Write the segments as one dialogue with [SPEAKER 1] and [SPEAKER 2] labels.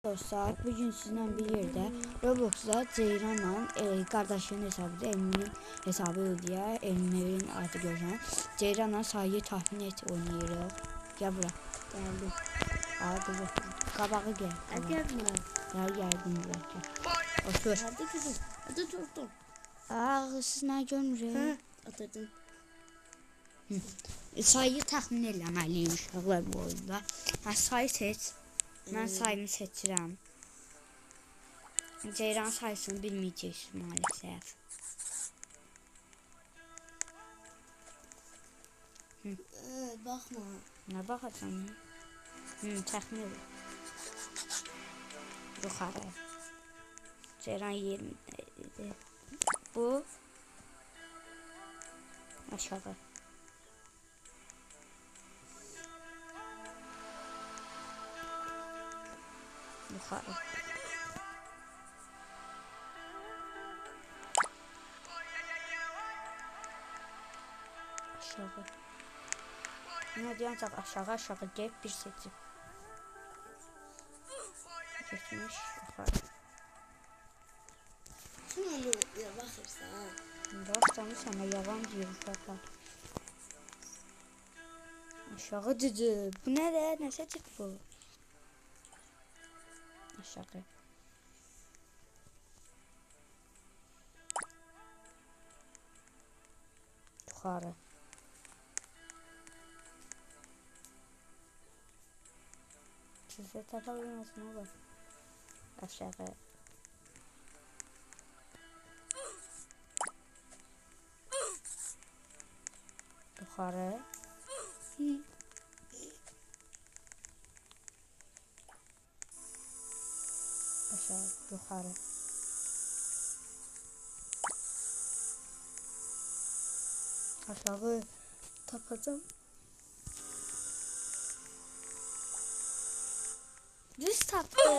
[SPEAKER 1] Dostlar, bugün sizlə bir yerdə Roblox'da Ceyranla qardaşının hesabıdır, Elminin hesabı deyə, Elminin adı görürəm. Ceyranla sayı tahmin et oynayırıq. Gəl bura. Gəldim. Hadi qabağı gəl.
[SPEAKER 2] Gəldim.
[SPEAKER 1] Gəldim bura. Otur.
[SPEAKER 2] Hadi kızım. Hadi oturdum.
[SPEAKER 1] Siz nə görmürük?
[SPEAKER 2] Oturdum.
[SPEAKER 1] Sayı tahmin eləməliyim uşaqlar bu oyunda. Sayı seç. Mən sayımı seçirəm. Ceyran sayısını bilməyəcəksiniz maalesef.
[SPEAKER 2] Baxma.
[SPEAKER 1] Nə baxacam? Təxmin edin. Yuxarı. Ceyran 20 idi. Bu aşağı. Yukarı. Aşağı. Ne diyorsun? Aşağı gel bir seçim. Geçmiş yukarı.
[SPEAKER 2] Kim onu bakırsan?
[SPEAKER 1] Baksanı sana yalan diyor uşaqlar. Aşağı dedi. Bu ne de? Ne seçik bu? Aşağı. Yukarı. Size tabağı nasıl olur? Aşağı. Yukarı. Aşağı, yukarı. Aşağı tapacağım. Düz taptı.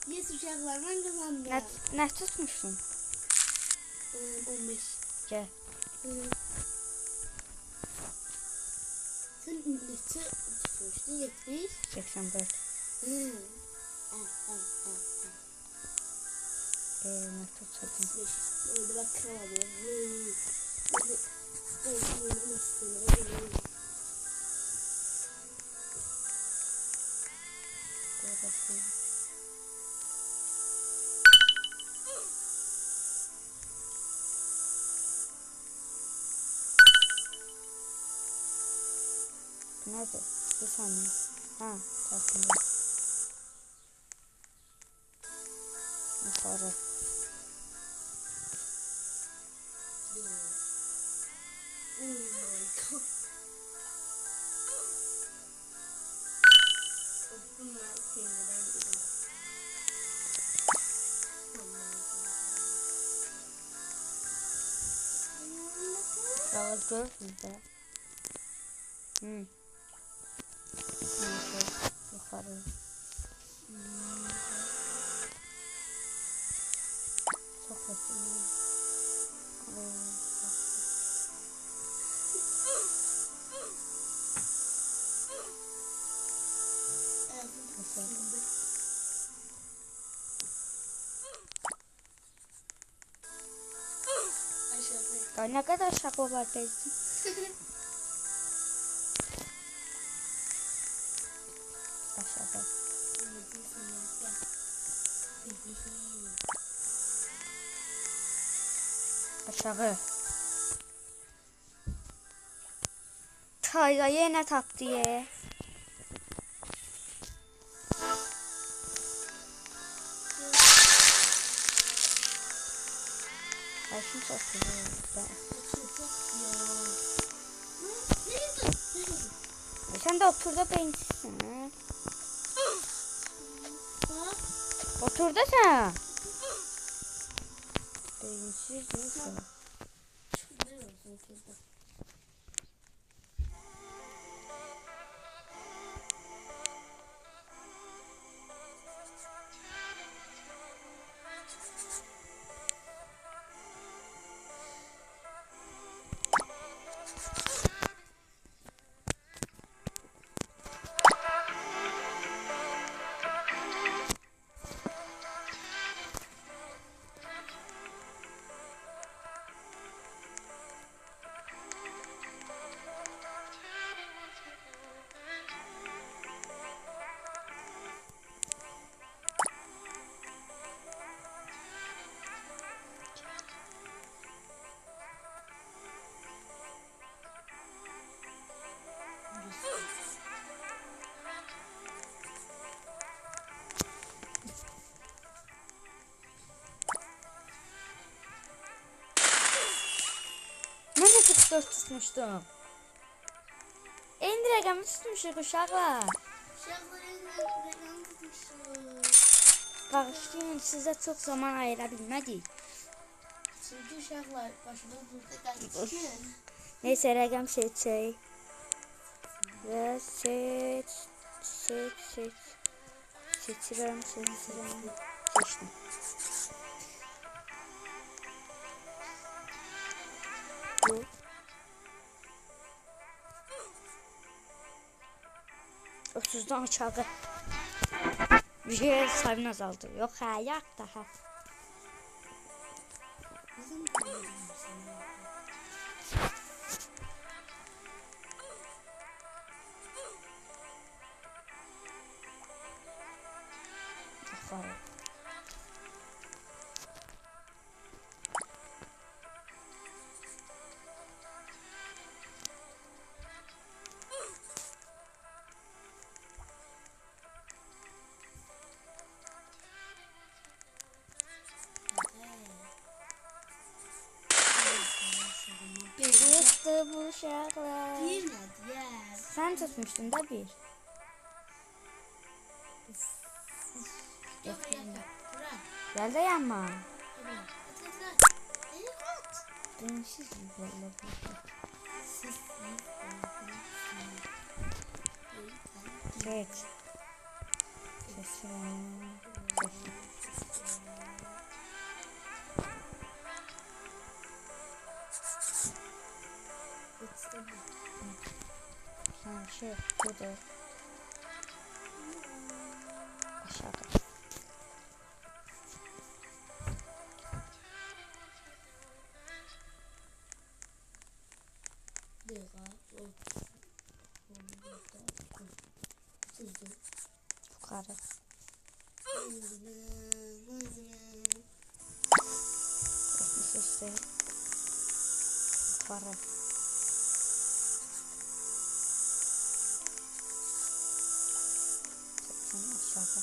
[SPEAKER 2] Yes uşaqlar, mən qazandım.
[SPEAKER 1] Ne tutmuşsun?
[SPEAKER 2] 15.
[SPEAKER 1] Gel.
[SPEAKER 2] Sen neçə tutmuşdun? 70?
[SPEAKER 1] 84. Ne tutsaydın?
[SPEAKER 2] Orada bak kralı.
[SPEAKER 1] Nerede? Bir saniye. Ha, takımda. Yukarı.
[SPEAKER 2] Oh my god. Bunlar kendiden gidiyor.
[SPEAKER 1] Kralı gördünüz de. Yukarı. Çok hoşuma. Daha ne kadar şaka var teyze? Aşağıda. Aşağı. Tayga yine taptı ye. Ay şimdi çok güzel. Sen de otur da beğensin. Otur da sen. Beğensiz değilsin. 64 tutmuşdum. Eyni rəqəmi tutmuşuq uşaqlar.
[SPEAKER 2] Uşaqlar rəqəm tutmuşuq.
[SPEAKER 1] Bağışlayın, sizə çox zaman ayıra bilmədik.
[SPEAKER 2] Çünki uşaqlar başımız burada qalmışkən.
[SPEAKER 1] Neysə, rəqəm seçək. Və seçirəm. Seçdim. Bu. Otuzdan aşağı. Bir şey sayını azaldı. Yok hayat daha.
[SPEAKER 2] Bizim
[SPEAKER 1] Yukarı. Yıktı bu uşaqlar.
[SPEAKER 2] Bilmədi ya.
[SPEAKER 1] Sen tutmuştun da bir.
[SPEAKER 2] Yox, yox. Bura.
[SPEAKER 1] Gel de yanma.
[SPEAKER 2] Bura. Eyvət.
[SPEAKER 1] Dönüşsüz valla bu.
[SPEAKER 2] Siz
[SPEAKER 1] Seç. Seçirəm. Sen şey budur. Aşağıda. Yukarı. Seçti. Yukarı. Aşağıda.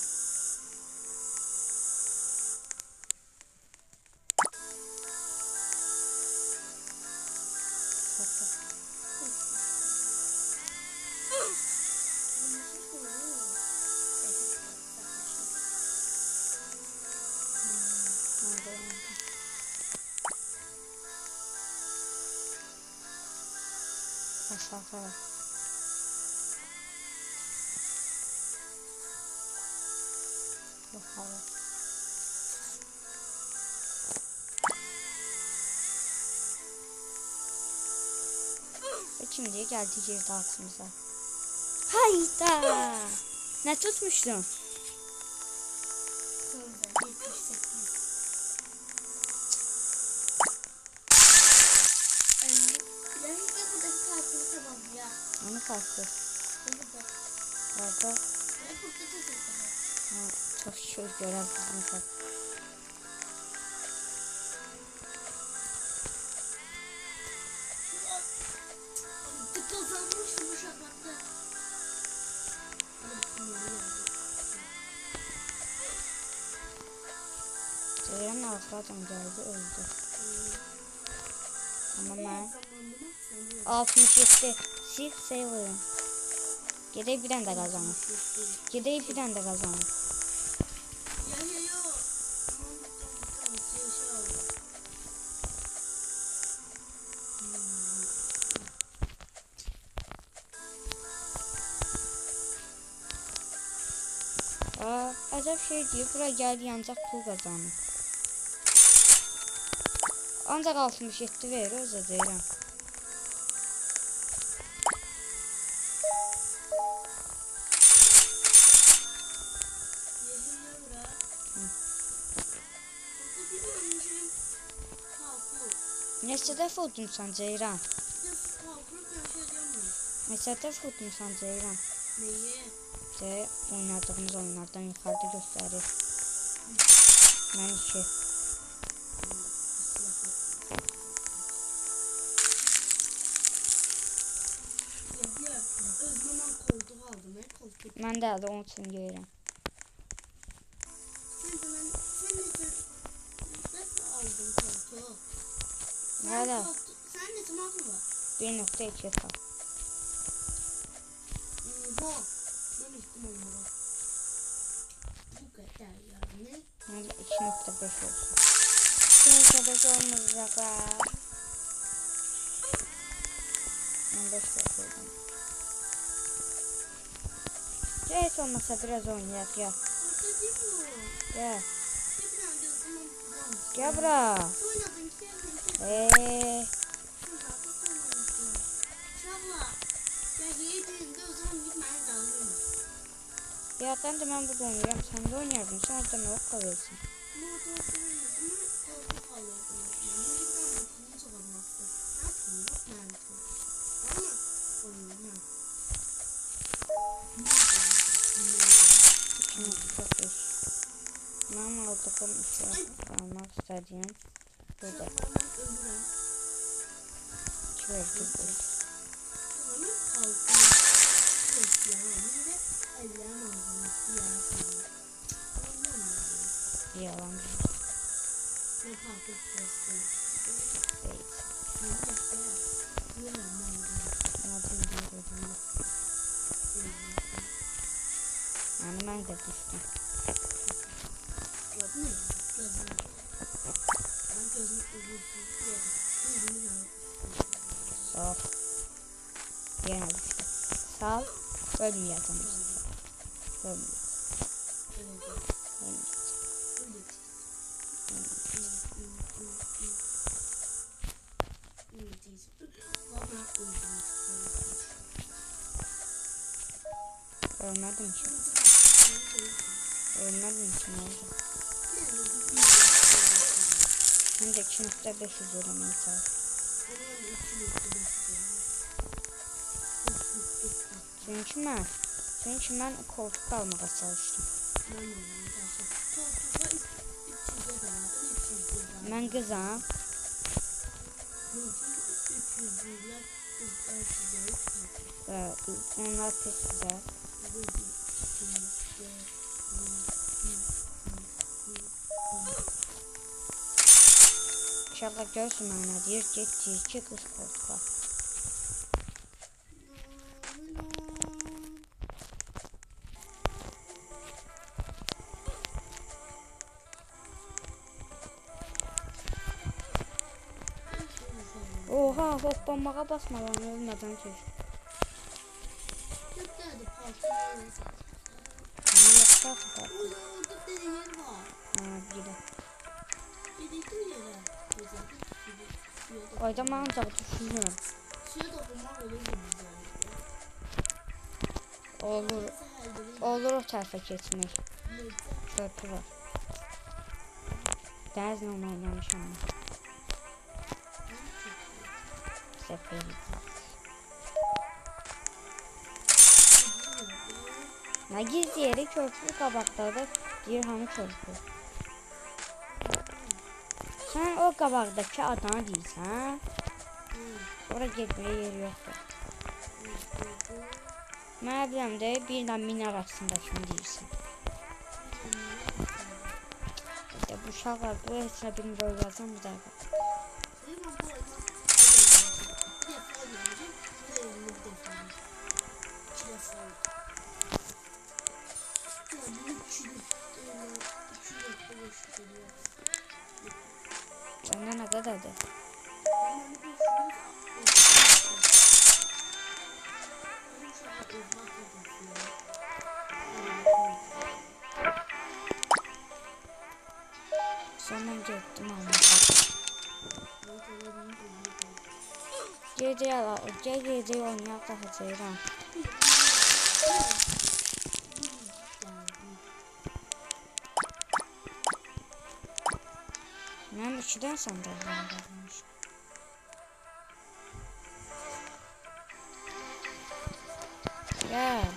[SPEAKER 1] Aşağıda. Yukarı. Ve şimdi geldik yeri altımıza. Hayda! Ne tutmuştun? Onu kalktı. Orada. Ha, çok şükür gören kızını kalktı. Ceyran arkadaşım geldi öldü. Ama ben 67 shift sayılırım. Geriye bir tane de kazanır. Geriye bir tane de kazanır. Acayip şey diyor. Buraya geldi ancak pul kazanır. Ancak 67 verir özür dilerim. Neçə dəfə udmuşsan Ceyran? Neçə dəfə udmuşsan Ceyran?
[SPEAKER 2] Neyi?
[SPEAKER 1] Oynadığımız oyunlardan yuxarıda göstərir. Mən 2. Mən də onun üçün geyirəm. Nerede?
[SPEAKER 2] Sen de tomat mı var?
[SPEAKER 1] 1.2 kal.
[SPEAKER 2] Oha. Ben üstüm onlara. Bu kadar yani.
[SPEAKER 1] Ben de 2.5 olsun. 2.5 olmayacak ha. Ben 5 koydum. Evet olmasa biraz oynayalım ya.
[SPEAKER 2] Orada değil bu.
[SPEAKER 1] Gel.
[SPEAKER 2] Hepini gözümün kulağım.
[SPEAKER 1] Gel bura.
[SPEAKER 2] Oynadın ki. Şabla. Ya yediğinde o zaman gitmeye kalırım.
[SPEAKER 1] Ya ben de ben burada oynuyorum. Sen de oynardın. Sen orada ne ok kalıyorsun?
[SPEAKER 2] Bu orada oturuyorum. Ama korku kalıyordum. Ben de bunu sormaktı. Ne yapayım? Yok nerede? Ama oynuyorum.
[SPEAKER 1] Çok iyi. Ben aldıkım almak istediğim burada.
[SPEAKER 2] Ölürüm.
[SPEAKER 1] Şöyle bir
[SPEAKER 2] Ama kalkıyor. Yok ya. Bir de ellerim ağzını yaratıyor.
[SPEAKER 1] yalan
[SPEAKER 2] Ne kalkıp kestim.
[SPEAKER 1] değil.
[SPEAKER 2] Ne yaptı? Yürüyorum
[SPEAKER 1] Ama bilmiyorum. Yani ben de düştüm.
[SPEAKER 2] Yok ne? Gözüm. Ben gözüm üzüldüm. Gözümü
[SPEAKER 1] Sağ ol. Yine düştüm. Sağ ol. Ölmeyeceğim. Ölmeyeceğim. Ölmedim ki. Ölmedim ki ne oldu? Hem de 2.500 öğrenmeyi çalıştım. Çünkü ben koltuk almaya çalıştım. Ben kızım. Onlar pek güzel. İnşallah görsün bana diyor. Git kız koltuğa. Oha hoppanmağa basmadan ölmeden çöz. Ne yapacak da? Ha bir de. Oyda ben ancak düşünüyorum. Olur o tarafa geçmek. Köprü var. Denizle onu oynamış ama. Sefer. Ne gizli yeri köprü kabaklarda bir hanı köprü. Sen o kabaktaki adamı değilsen. Oraya gitmeye yeri yoktu. Mən biləm də bir də min arasındakını deyirsən. Bu uşaqlar bu heç nə bilmir öyrəsən bir dəqiqə. Səndə nə qədərdir? Sonra getdim almağa. Gecə oynayaq qaçacağam. Mən 2-dən sandalyedən qalmışam. Gel.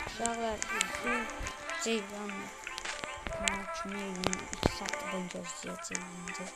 [SPEAKER 1] Uşaqlar, Ceylan. Bunu 2 saat boyunca izleyeceğiz şimdi.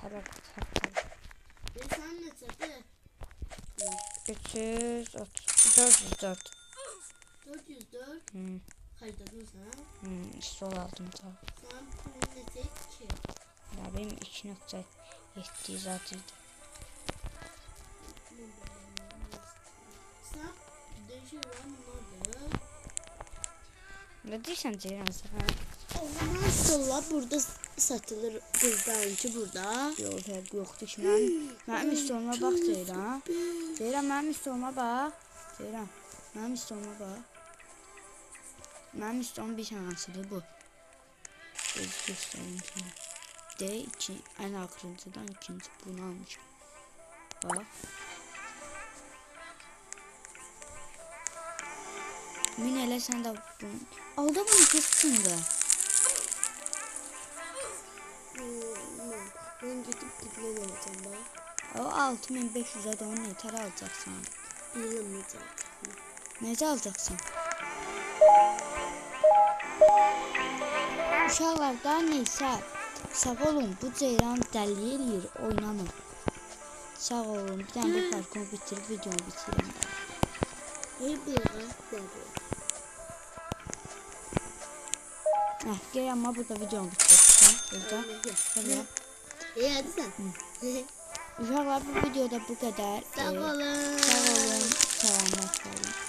[SPEAKER 1] Para
[SPEAKER 2] Sen ne çatı?
[SPEAKER 1] 330 404.
[SPEAKER 2] 404.
[SPEAKER 1] Hmm.
[SPEAKER 2] Kaydadın sen.
[SPEAKER 1] Sol altında.
[SPEAKER 2] Sen bunu ne tek ki?
[SPEAKER 1] Ya benim 2.7 zatıydı.
[SPEAKER 2] Sen değişik anladı.
[SPEAKER 1] Ne diysen Ceyran sen?
[SPEAKER 2] Ondan sonra burada satılır kızlarınki burada.
[SPEAKER 1] Yok fərq yoxdur ki. Mənim üstüme bak Ceyran. Ceyran mənim üstüme bak. Ceyran mənim üstüme bak. Mənim üstüm bir tanəsidir bu. Öz göstərim sənə. De iki, ən axırıncıdan ikinci bunu almışam. Bak. Min elə sən də bunu. Alda bunu keçsində.
[SPEAKER 2] Ben gidip diplom alacağım bak.
[SPEAKER 1] O 6500'e de onu yeter alacaksın.
[SPEAKER 2] Bilemeyeceğim.
[SPEAKER 1] Necə alacaqsan? Uşaqlarda neysə, sağ olun, bu Ceyran dəli eləyir, oynanır. Sağ olun, bir dənə də parkonu bitirib videonu bitirəm.
[SPEAKER 2] Bir bırağa dedi.
[SPEAKER 1] Gəl, amma burada videonu bitirəm. Burada, burada.
[SPEAKER 2] İyi hadi sen.
[SPEAKER 1] Uşaqlar, bu videoda bu qədər.
[SPEAKER 2] Sağ olun.
[SPEAKER 1] Sağ olun, selamat olun.